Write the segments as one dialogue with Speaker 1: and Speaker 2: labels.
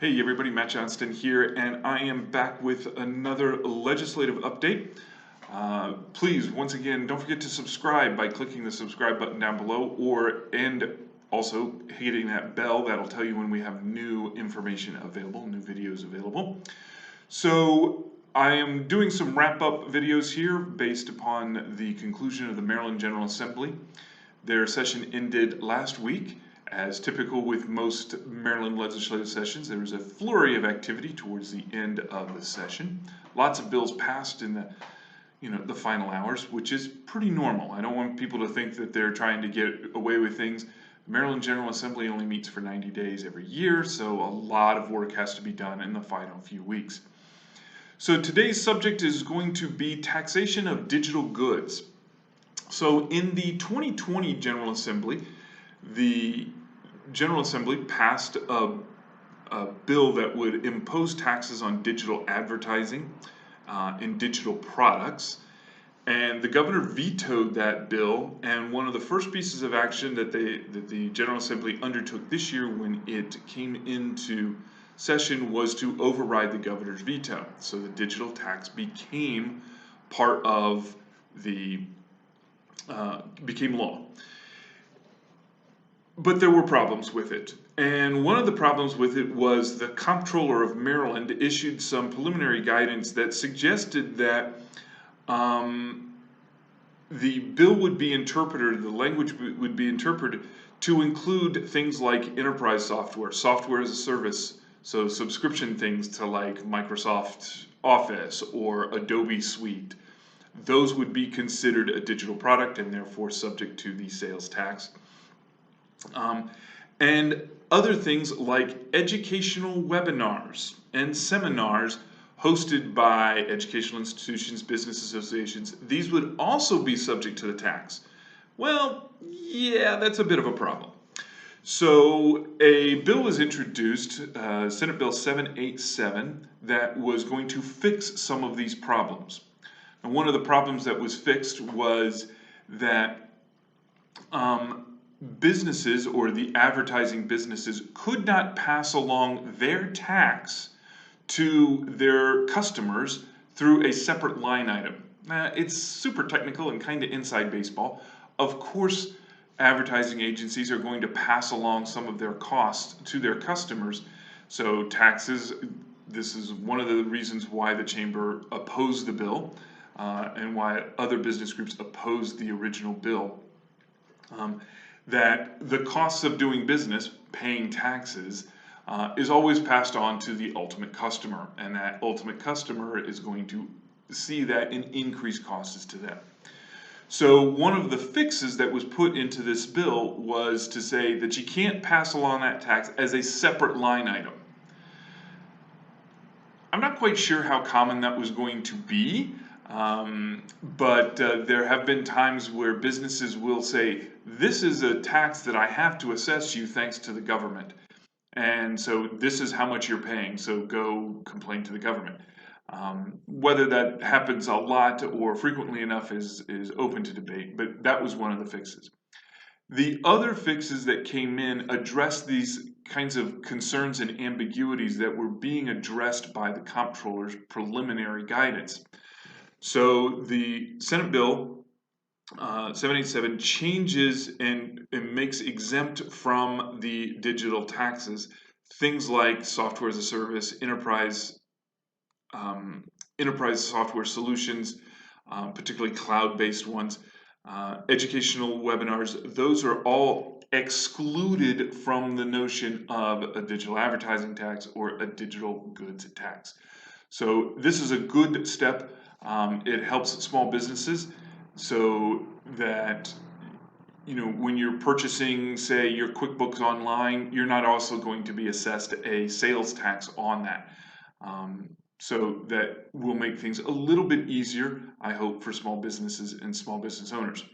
Speaker 1: Hey everybody, Matt Johnston here, and I am back with another legislative update. Please, once again, don't forget to subscribe by clicking the subscribe button down below, and also hitting that bell. That'll tell you when we have new information available, new videos available. So I am doing some wrap-up videos here based upon the conclusion of the Maryland General Assembly. Their session ended last week. As typical with most Maryland legislative sessions, there was a flurry of activity towards the end of the session. Lots of bills passed in the final hours, which is pretty normal. I don't want people to think that they're trying to get away with things. The Maryland General Assembly only meets for 90 days every year, so a lot of work has to be done in the final few weeks. So today's subject is going to be taxation of digital goods. So in the 2020 General Assembly, the General Assembly passed a bill that would impose taxes on digital advertising and digital products, and the governor vetoed that bill. And one of the first pieces of action that the General Assembly undertook this year when it came into session was to override the governor's veto. So the digital tax became part of became law. But there were problems with it. And one of the problems with it was the Comptroller of Maryland issued some preliminary guidance that suggested that the bill would be interpreted, the language would be interpreted to include things like enterprise software, software as a service, so subscription things to like Microsoft Office or Adobe Suite. Those would be considered a digital product and therefore subject to the sales tax. And other things like educational webinars and seminars hosted by educational institutions, business associations, these would also be subject to the tax. Well, yeah, that's a bit of a problem. So a bill was introduced, Senate Bill 787, that was going to fix some of these problems. And one of the problems that was fixed was that businesses, or the advertising businesses, could not pass along their tax to their customers through a separate line item. It's super technical and kind of inside baseball. Of course, advertising agencies are going to pass along some of their costs to their customers. So taxes, this is one of the reasons why the chamber opposed the bill and why other business groups opposed the original bill. That the costs of doing business, paying taxes, is always passed on to the ultimate customer, and that ultimate customer is going to see that in increased costs to them. So one of the fixes that was put into this bill was to say that you can't pass along that tax as a separate line item. I'm not quite sure how common that was going to be. But there have been times where businesses will say, this is a tax that I have to assess you thanks to the government. And so this is how much you're paying, so go complain to the government. Whether that happens a lot or frequently enough is open to debate, but that was one of the fixes. The other fixes that came in addressed these kinds of concerns and ambiguities that were being addressed by the Comptroller's preliminary guidance. So the Senate Bill 787 changes and makes exempt from the digital taxes things like software as a service, enterprise software solutions, particularly cloud-based ones, educational webinars. Those are all excluded from the notion of a digital advertising tax or a digital goods tax. So this is a good step. It helps small businesses so that when you're purchasing, say, your QuickBooks online, you're not also going to be assessed a sales tax on that. So that will make things a little bit easier, I hope, for small businesses and small business owners.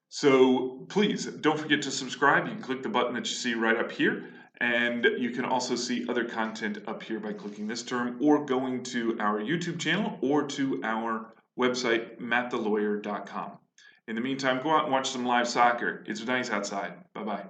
Speaker 1: So please don't forget to subscribe. You can click the button that you see right up here. And you can also see other content up here by clicking this term or going to our YouTube channel or to our website, Mattthelawyer.com. In the meantime, go out and watch some live soccer. It's nice outside. Bye-bye.